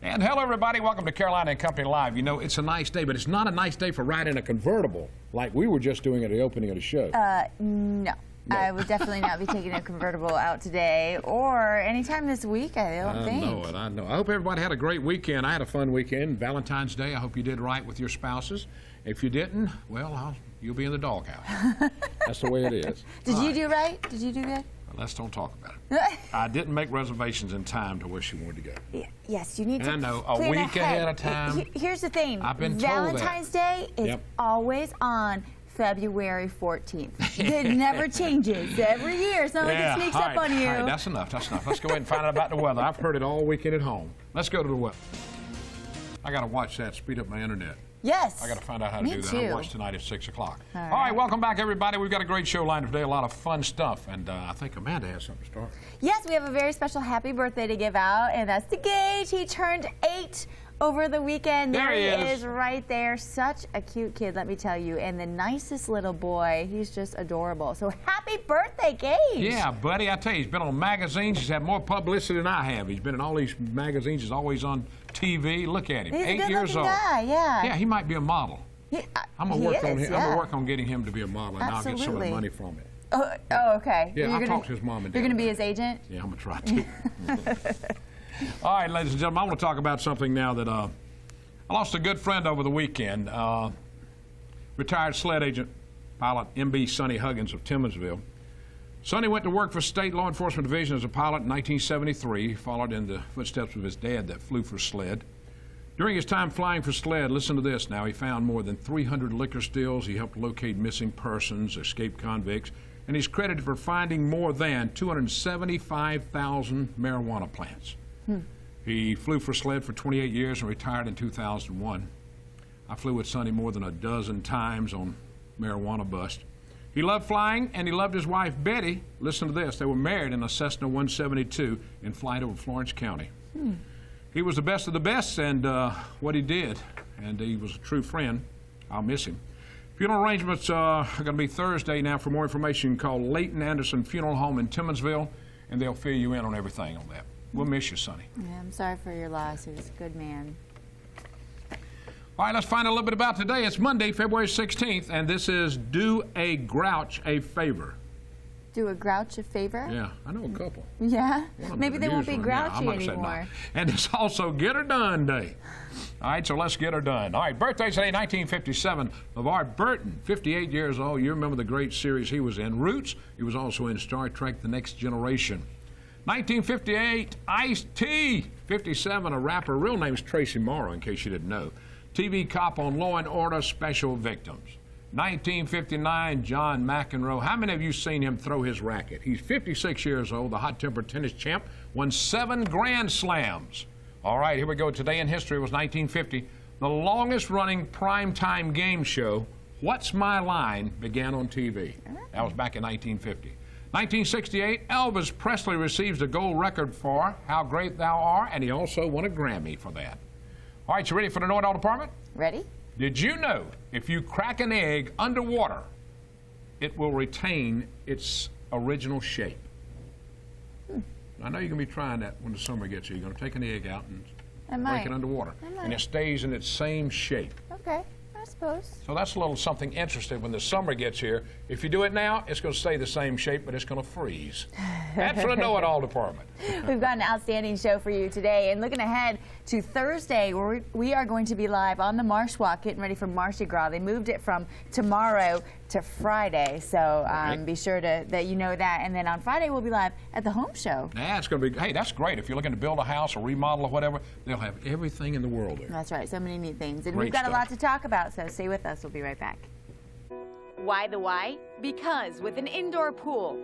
And hello, everybody. Welcome to Carolina and Company Live. You know, it's a nice day, but it's not a nice day for riding a convertible like we were just doing at the opening of the show. No. I would definitely not be taking a convertible out today or anytime this week, I don't think. I know. I hope everybody had a great weekend. I had a fun weekend. Valentine's Day, I hope you did right with your spouses. If you didn't, well, you'll be in the doghouse. That's the way it is. Did you do right? Did you do good? Well, let's don't talk about it. I didn't make reservations in time to where she wanted to go. Yes, you need to. And I know, a week ahead of time. Here's the thing. I've been told Valentine's Day is always on February 14th. It never changes. Every year, it's not like it sneaks up on you. All right, that's enough. That's enough. Let's go ahead and find out about the weather. I've heard it all weekend at home. Let's go to the weather. I got to watch that, speed up my internet. Yes. I got to find out how to do that. Too. I'll watch tonight at 6 o'clock. All right, welcome back, everybody. We've got a great show lined up today, a lot of fun stuff, and I think Amanda has something to start. Yes, we have a very special happy birthday to give out, and that's to Gage. He turned 8 over the weekend. There he is right there. Such a cute kid, let me tell you, and the nicest little boy. He's just adorable. So happy birthday, Gage. Yeah, buddy, I tell you, he's been on magazines. He's had more publicity than I have. He's been in all these magazines. He's always on TV. Look at him, he's 8 years old. Guy, yeah. Yeah, he might be a model. I'm gonna work on him. I'm gonna work on getting him to be a model, and I'll get some of the money from it. Oh, okay. Yeah, I'll talk to his mom and dad. You're gonna be his agent? Yeah, I'm gonna try to. All right, ladies and gentlemen, I want to talk about something now that I lost a good friend over the weekend. Retired sled agent, pilot MB Sonny Huggins of Timmonsville. Sonny went to work for State Law Enforcement Division as a pilot in 1973. He followed in the footsteps of his dad that flew for SLED. During his time flying for SLED, listen to this now, he found more than 300 liquor stills. He helped locate missing persons, escaped convicts, and he's credited for finding more than 275,000 marijuana plants. He flew for SLED for 28 years and retired in 2001. I flew with Sonny more than a dozen times on marijuana bust. He loved flying, and he loved his wife, Betty. Listen to this. They were married in a Cessna 172 in flight over Florence County. He was the best of the best, and what he did, and he was a true friend. I'll miss him. Funeral arrangements are going to be Thursday now. For more information, call Leighton Anderson Funeral Home in Timmonsville, and they'll fill you in on everything on that. We'll miss you, Sonny. Yeah, I'm sorry for your loss. He was a good man. All right, let's find out a little bit about today. It's Monday, February 16th, and this is Do a Grouch a Favor. Do a grouch a favor? Yeah, I know a couple. Yeah? Maybe they won't be grouchy anymore. And it's also Get Her Done Day. All right, so let's get her done. All right, birthday today, 1957, LeVar Burton, 58 years old. You remember the great series he was in, Roots. He was also in Star Trek: The Next Generation. 1958, Ice-T, 57, a rapper. Real name's Tracy Morrow, in case you didn't know. TV cop on Law & Order Special Victims. 1959, John McEnroe. How many of you seen him throw his racket? He's 56 years old, the hot-tempered tennis champ, won 7 Grand Slams. All right, here we go. Today in history was 1950. The longest-running primetime game show, What's My Line, began on TV. That was back in 1950. 1968, Elvis Presley receives the gold record for How Great Thou Art, and he also won a Grammy for that. All right, you ready for the Know-It-All Department? Ready? Did you know if you crack an egg underwater, it will retain its original shape? I know you're going to be trying that when the summer gets here. You're going to take an egg out and break it underwater, and it stays in its same shape. Okay, I suppose. So that's a little something interesting when the summer gets here. If you do it now, it's going to stay the same shape, but it's going to freeze. That's for the Know-It-All Department. We've got an outstanding show for you today, and looking ahead to Thursday, where we are going to be live on the Marsh Walk, getting ready for Mardi Gras. They moved it from tomorrow to Friday, so be sure that you know that. And then on Friday, we'll be live at the Home Show. Yeah, it's going to be, hey, that's great. If you're looking to build a house or remodel or whatever, they'll have everything in the world there. That's right, so many neat things. And Great we've got stuff. a lot to talk about, so stay with us. We'll be right back. Why the why? Because with an indoor pool,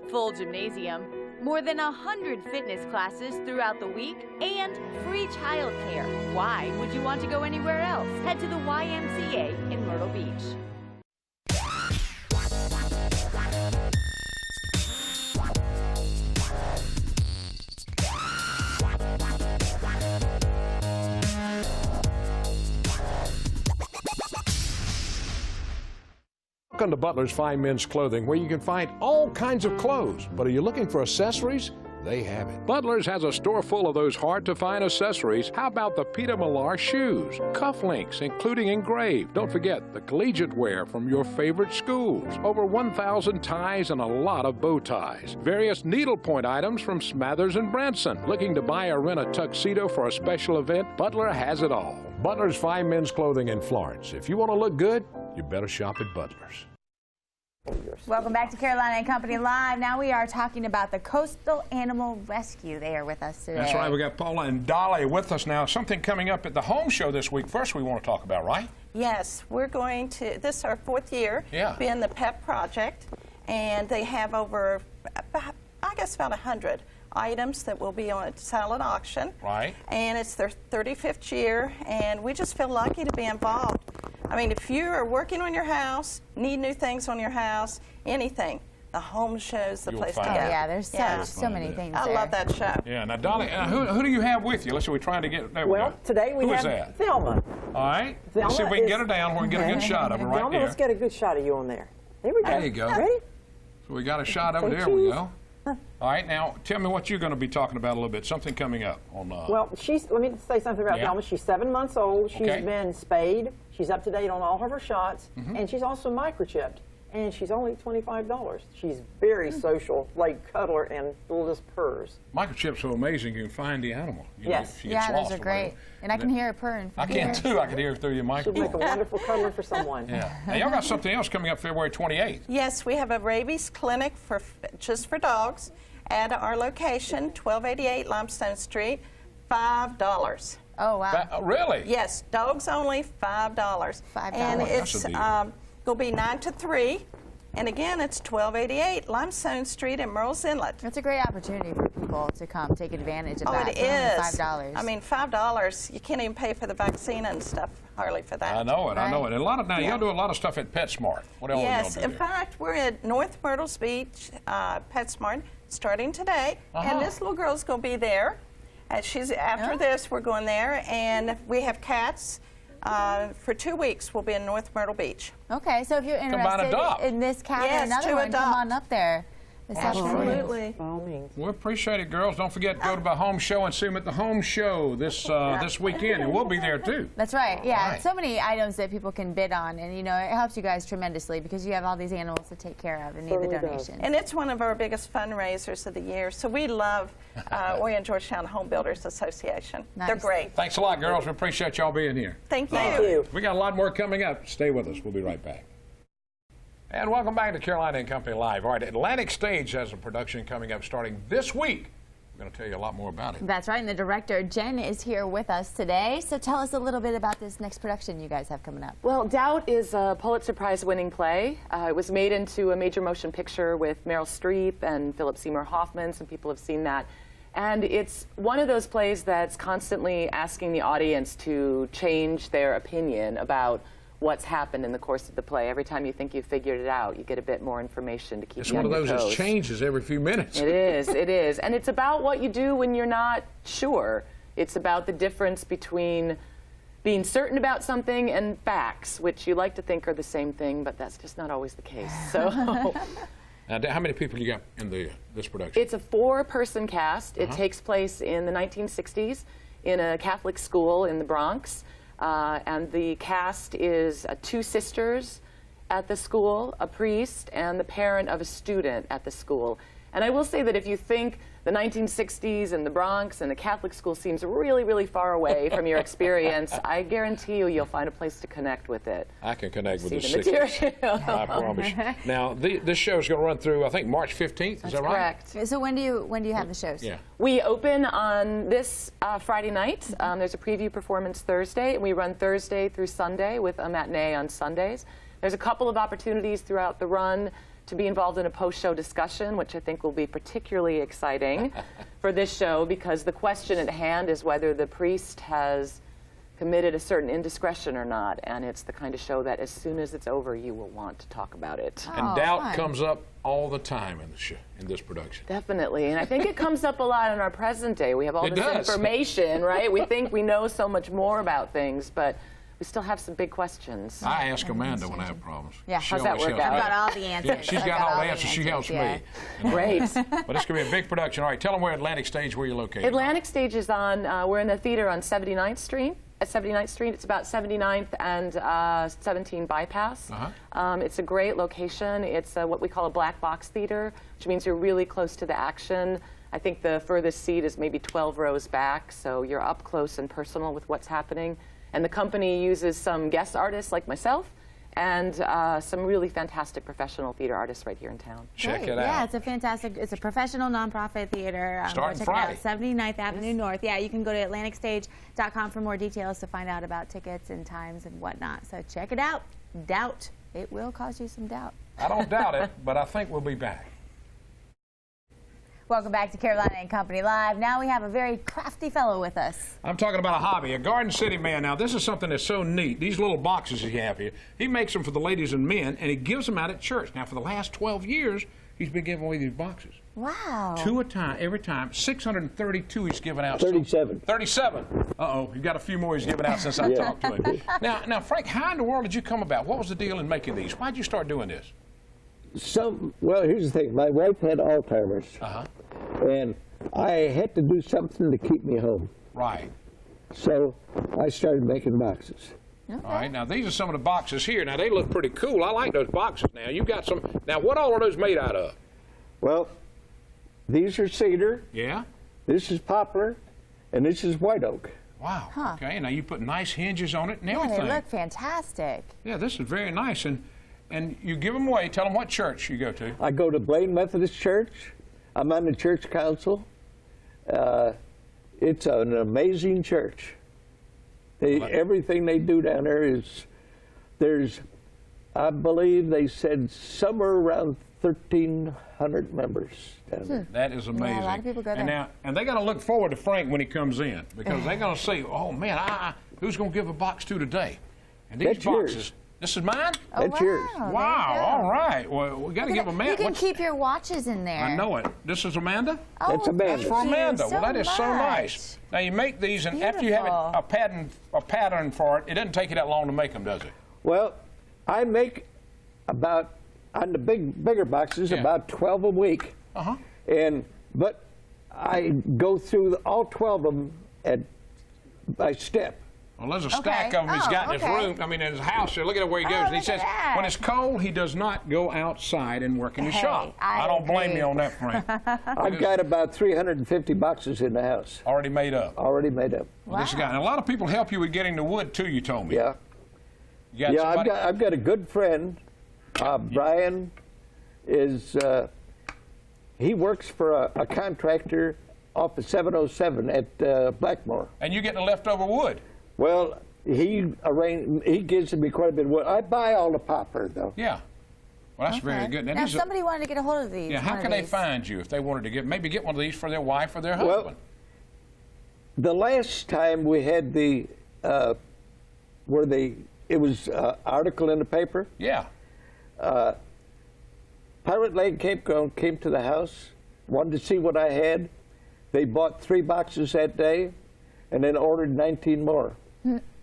full gymnasium, more than 100 fitness classes throughout the week, and free childcare. Why would you want to go anywhere else? Head to the YMCA in Myrtle Beach. Welcome to Butler's Fine Men's Clothing, where you can find all kinds of clothes. But are you looking for accessories? they have it. Butler's has a store full of those hard-to-find accessories. How about the Peter Millar shoes? Cufflinks, including engraved. Don't forget the collegiate wear from your favorite schools. Over 1,000 ties and a lot of bow ties. Various needlepoint items from Smathers and Branson. Looking to buy or rent a tuxedo for a special event? Butler has it all. Butler's fine men's clothing in Florence. If you want to look good, you better shop at Butler's. Welcome back to Carolina and Company Live. Now we are talking about the Coastal Animal Rescue. They are with us today. That's right. We got Paula and Dolly with us now. Something coming up at the home show this week. First, we want to talk about, right? Yes, we're going to, this is our 4th year being the PEP project, and they have over, I guess, about 100 items that will be on a silent auction. Right. And it's their 35th year, and we just feel lucky to be involved. I mean, if you are working on your house, need new things on your house, anything, the home show's the place to go. Oh, yeah, there's so many things I there. love that show. Yeah, now, Dolly, who do you have with you? Let's see, we're trying to get, there we Well, go. today we Who have is that? Thelma. All right. Let's see if we can get her down where we can get a good shot of her right Thelma, there. let's get a good shot of you on there. There we go. There you go. Ready? So we got a shot of it. There we go. All right, now tell me what you're going to be talking about a little bit. Something coming up on. Well, let me say something about Thelma. She's 7 months old. She's been spayed. She's up to date on all of her shots, and she's also microchipped. And she's only $25. She's very social, like cuddler and littlest purrs. Microchips are amazing. You can find the animal. Yes. Yeah, those are great. And I can hear her purring. I can too. I can hear her through your She'll microchip. make a wonderful cuddler for someone. Yeah. Now, y'all got something else coming up February 28th. Yes, we have a rabies clinic just for dogs at our location, 1288 Limestone Street, $5. Oh, wow. Really? Yes, dogs only, $5. $5. And That's it's a deal. going to be 9 to 3. And again, it's 1288 Limestone Street in Merle's Inlet. That's a great opportunity for people to come take advantage of that. It is. For only $5. I mean, $5, you can't even pay for the vaccine and stuff hardly for that. I know it. I know Right. it. And a lot of y'all do a lot of stuff at PetSmart. What else Yes, y'all do in fact, we're at North Myrtles Beach PetSmart starting today, and this little girl's going to be there. She's after this, we're going there, and we have cats. For 2 weeks, we'll be in North Myrtle Beach. Okay, so if you're by and interested adopt. in this cat Yes, or another to one, come adopt. on up there. This afternoon. Absolutely. By all means. We appreciate it, girls. Don't forget to go to the home show and see them at the home show this weekend, and we'll be there too. That's right. Yeah, Right. so many items that people can bid on, and you know it helps you guys tremendously because you have all these animals to take care of and need the Certainly does. donations. And it's one of our biggest fundraisers of the year, so we love Orion Georgetown Home Builders Association. Nice. They're great. Thanks a lot, girls. We appreciate y'all being here. Thank you. Thank you. We got a lot more coming up. Stay with us. We'll be right back. And welcome back to Carolina and Company Live. All right, Atlantic Stage has a production coming up starting this week. We're going to tell you a lot more about it. That's right, and the director, Jen, is here with us today. So tell us a little bit about this next production you guys have coming up. Well, Doubt is a Pulitzer Prize-winning play. It was made into a major motion picture with Meryl Streep and Philip Seymour Hoffman. Some people have seen that. And it's one of those plays that's constantly asking the audience to change their opinion about what's happened in the course of the play. Every time you think you've figured it out, you get a bit more information to keep It's you one on of your those toes. that changes every few minutes. It is, it is. And it's about what you do when you're not sure. It's about the difference between being certain about something and facts, which you like to think are the same thing, but that's just not always the case. So Now, how many people you got in this production? it's a 4-person cast. It takes place in the 1960s in a Catholic school in the Bronx. And the cast is 2 sisters at the school, a priest, and the parent of a student at the school. And I will say that if you think the 1960s and the Bronx and the Catholic school seems really, really far away from your experience, I guarantee you'll find a place to connect with it. I can connect with the See the 60s. material. I promise. Now, this show is going to run through, I think, March 15th. Is that right? Correct. So when do you have the shows? Yeah. We open on this Friday night. There's a preview performance Thursday, and we run Thursday through Sunday with a matinee on Sundays. There's a couple of opportunities throughout the run to be involved in a post-show discussion, which I think will be particularly exciting for this show, because the question at hand is whether the priest has committed a certain indiscretion or not, and it's the kind of show that as soon as it's over, you will want to talk about it. And doubt comes up all the time in the show, in this production. Definitely, and I think it comes up a lot in our present day. We have all It this does. information, right? We think we know so much more about things, but we still have some big questions. I ask Amanda when I have problems. Yeah. She How's that always work helps out? me. I've got all the answers. Yeah, she's got all the answers. She helps yeah. me. Great. But it's going to be a big production. All right, tell them where Atlantic Stage, where you're located. Atlantic Stage is on, we're in a theater on 79th Street. At 79th Street, it's about 79th and 17 Bypass. It's a great location. It's what we call a black box theater, which means you're really close to the action. I think the furthest seat is maybe 12 rows back, so you're up close and personal with what's happening. And the company uses some guest artists like myself and some really fantastic professional theater artists right here in town. Check it out. Yeah, it's a fantastic, it's a professional nonprofit theater. Starting check Friday. it out, 79th Avenue North. Yeah, you can go to atlanticstage.com for more details to find out about tickets and times and whatnot. So check it out. Doubt. It will cause you some doubt. I don't doubt it, but I think we'll be back. Welcome back to Carolina and Company Live. Now we have a very crafty fellow with us. I'm talking about a hobby, a Garden City man. Now, this is something that's so neat. These little boxes you have here, he makes them for the ladies and men, and he gives them out at church. Now, for the last 12 years, he's been giving away these boxes. Wow. 2 a time, every time. 632 he's given out. 37. 37. Uh-oh, you got a few more he's given out since I talked to him. Now, Frank, how in the world did you come about? What was the deal in making these? Why'd you start doing this? Well, here's the thing. My wife had Alzheimer's, and I had to do something to keep me home. Right. So I started making boxes. Okay. All right, now these are some of the boxes here. Now, they look pretty cool. I like those boxes. Now, you got some. Now, what all are those made out of? Well, these are cedar, Yeah? this is poplar, and this is white oak. Wow. Huh. Okay, now you put nice hinges on it and Yeah, everything. they look fantastic. Yeah, this is very nice. And you give them away. Tell them what church you go to. I go to Blaine Methodist Church. I'm on the church council. It's an amazing church. Everything they do down there is, I believe they said somewhere around 1,300 members down there. That is amazing. Yeah, a lot of people go there. And they got to look forward to Frank when he comes in, because they're going to see, oh man, who's going to give a box to today? And these That's boxes. yours. This is mine? Oh, That's yours. wow. Wow. All right. Well, we got to give Amanda. You can keep your watches in there. I know it. This is Amanda. Oh, That's Amanda. That's for thank you Amanda. so Well, that is so much. nice. Now you make these, and after you have Beautiful. a pattern for it, it doesn't take you that long to make them, does it? Well, I make about, on the bigger boxes, Yeah. about 12 a week. But I go through all 12 of them by step. Well, there's a stack of them he's got in his room. I mean, in his house. Look at where he goes. And he look at says, that. when it's cold, he does not go outside and work in his Hey, shop. I don't blame agree. you on that, Frank. I've got about 350 boxes in the house, Already made up. already made up. Well, this guy. And a lot of people help you with getting the wood too. You told me. Yeah. You got Yeah, somebody? I've got a good friend. Brian is, he works for a contractor off of 707 at Blackmore. And you get the leftover wood. Well, he gives me quite a bit of wood. I buy all the poplar, though. Yeah. Well, that's very good. Now, if somebody wanted to get a hold of these, yeah. How one can of they these. find you if they wanted to maybe get one of these for their wife or their husband? Well, the last time we had the, it was article in the paper. Yeah. Pirate Lake came to the house, wanted to see what I had. They bought 3 boxes that day, and then ordered 19 more.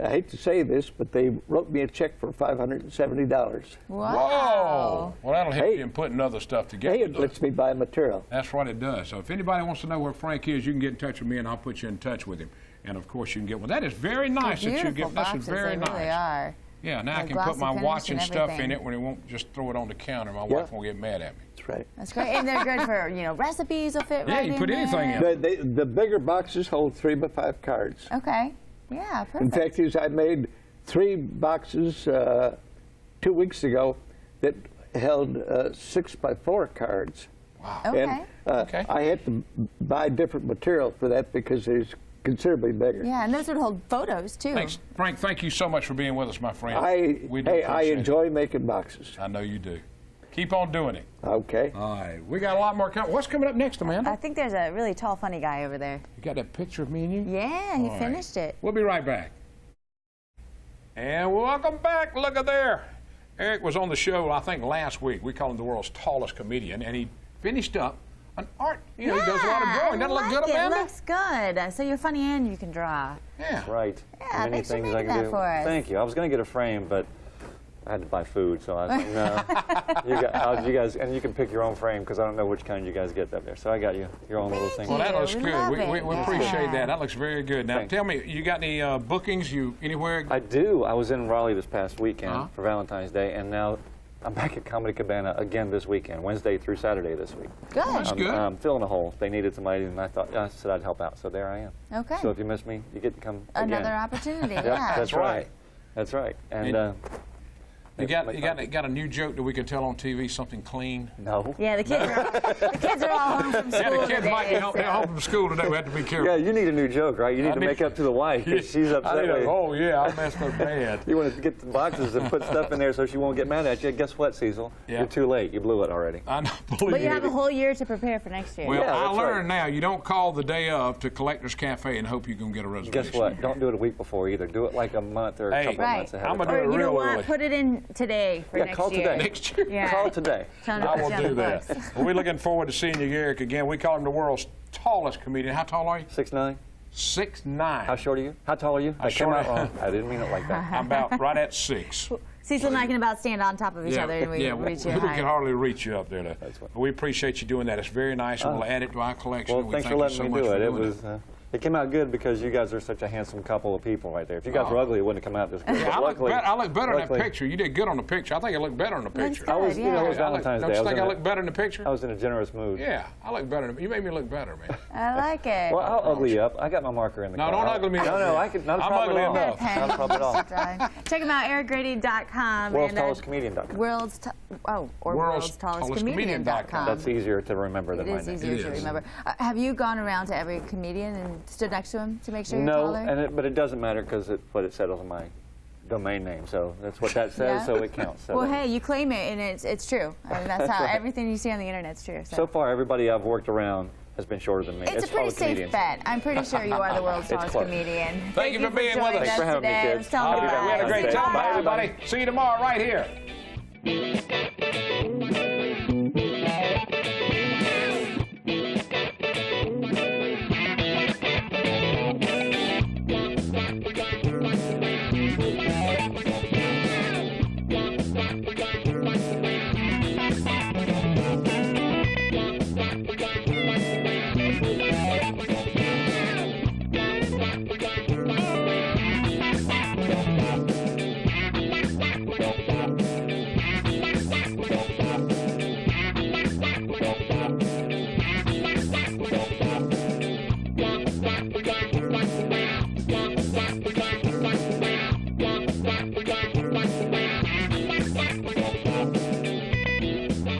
I hate to say this, but they wrote me a check for $570. Wow. Whoa. Well, that'll help Hey. you in putting other stuff together. Hey, it lets me buy material. That's what it does. So if anybody wants to know where Frank is, you can get in touch with me, and I'll put you in touch with him. And of course, you can get one. That is very nice that you Beautiful get. That's boxes, very they nice. really are. Yeah, now I The can put glossy my finish watch and and stuff in everything. it when it won't just throw it on the counter. My Yeah. wife won't get mad at me. That's right. That's great. And they're good for, recipes will fit Yeah, right you in put anything there. in. The bigger boxes hold 3 by 5 cards. Okay. Yeah, perfect. In fact, I made 3 boxes 2 weeks ago that held 6 by 4 cards. Wow. Okay. And Okay. I had to buy different material for that because it's considerably bigger. Yeah, and those would hold photos, too. Thanks, Frank. Thank you so much for being with us, my friend. We do I appreciate it. enjoy making boxes. I know you do. Keep on doing it. Okay. All right. We got a lot more coming. What's coming up next, Amanda? I think there's a really tall, funny guy over there. You got that picture of me and you? Yeah, he All right. finished it. We'll be right back. And welcome back. Look at there. Eric was on the show, I think, last week. We call him the world's tallest comedian, and he finished up an art. You know, he does a lot of drawing. Doesn't it look good, Amanda? It looks good. So you're funny and you can draw. Yeah. Right. Yeah, Many thanks for things I making can that do. for us. Thank you. I was going to get a frame, but I had to buy food, so I was like, no. You guys, and you can pick your own frame because I don't know which kind you guys get up there. So I got you your own little thing. Well, that looks We good. love We it. appreciate Yeah. that. That looks very good. Now, Thanks. tell me, you got any bookings? You anywhere? I do. I was in Raleigh this past weekend Uh-huh. for Valentine's Day, and now I'm back at Comedy Cabana again this weekend, Wednesday through Saturday this week. Good. That's good. I'm filling a hole. They needed somebody, and I said I'd help out, so there I am. Okay. So if you miss me, you get to come again. Another opportunity. Yep, Yeah. that's right. That's right. And You got a new joke that we could tell on TV? Something clean? no. Yeah, the kids are all home from school Yeah, the kids today, might be home, they're so- home from school today. We have to be careful. Yeah, you need a new joke, right? You need I to need- make up to the wife because she's upset with you. Oh yeah, I messed up bad. You want to get the boxes and put stuff in there so she won't get mad at you. Guess what, Cecil? Yeah. You're too late. You blew it already. I don't believe But you it. have a whole year to prepare for next year. Well, Yeah, I that's learned right. now you don't call the day of to Collector's Cafe and hope you can get a reservation. Guess what? Don't do it a week before either. Do it like a month or a Hey. couple of Right. months ahead. I'm of gonna time. do Or it you know real what? early. Put it in today for Yeah, next call year. today. Next year. Yeah. Call today. Trying to I put will you on do the that. books. Well, we're looking forward to seeing you, Eric, again. We call him the world's tallest comedian. How tall are you? 6'9". 6'9". How short are you? How tall are you? I came short- out wrong. I didn't mean it like that. I'm about right at 6. Cecil and I can about stand on top of each other and we reach your we height. can hardly reach you up there. That's what- We appreciate you doing that. It's very nice, and we'll add it to our collection. Well, We thanks thank for you letting so me much do for it. It doing was. It came out good because you guys are such a handsome couple of people right there. If you guys were ugly, it wouldn't have come out this good. Yeah, But luckily, I look better in that luckily- picture. You did good on the picture. I think I look better in the picture. good. I was, you know, it was Yeah. Valentine's Don't Day. you I was think in I a- look better in the picture? I was in a generous mood. Yeah, I look better. You made me look better, man. I like it. Well, I'll ugly you up. I got my marker in the No, car. don't ugly me up. No, I could. Not a I'm problem ugly at all. enough. Not a problem at all. Check them out, ericgrady.com. World's and, tallest comedian.com. World's tallest comedian.com. That's easier to remember than It my is name. easier It to is. remember. Have you gone around to every comedian and stood next to him to make sure you're No, taller? but it doesn't matter because what it said on my domain name. So that's what that says. Yeah. So it counts. So Well, that- hey, you claim it, and it's true. I mean, that's how everything you see on the internet's true. So far, everybody I've worked around has been shorter than me. It's a pretty all safe comedians. bet. I'm pretty sure you are the world's It's tallest close. comedian. Thank you for being with joining us. Thanks for having me, today. kids. Let's tell them I'll be back. We had a goodbye. great time, Bye, everybody. everybody. See you tomorrow right here.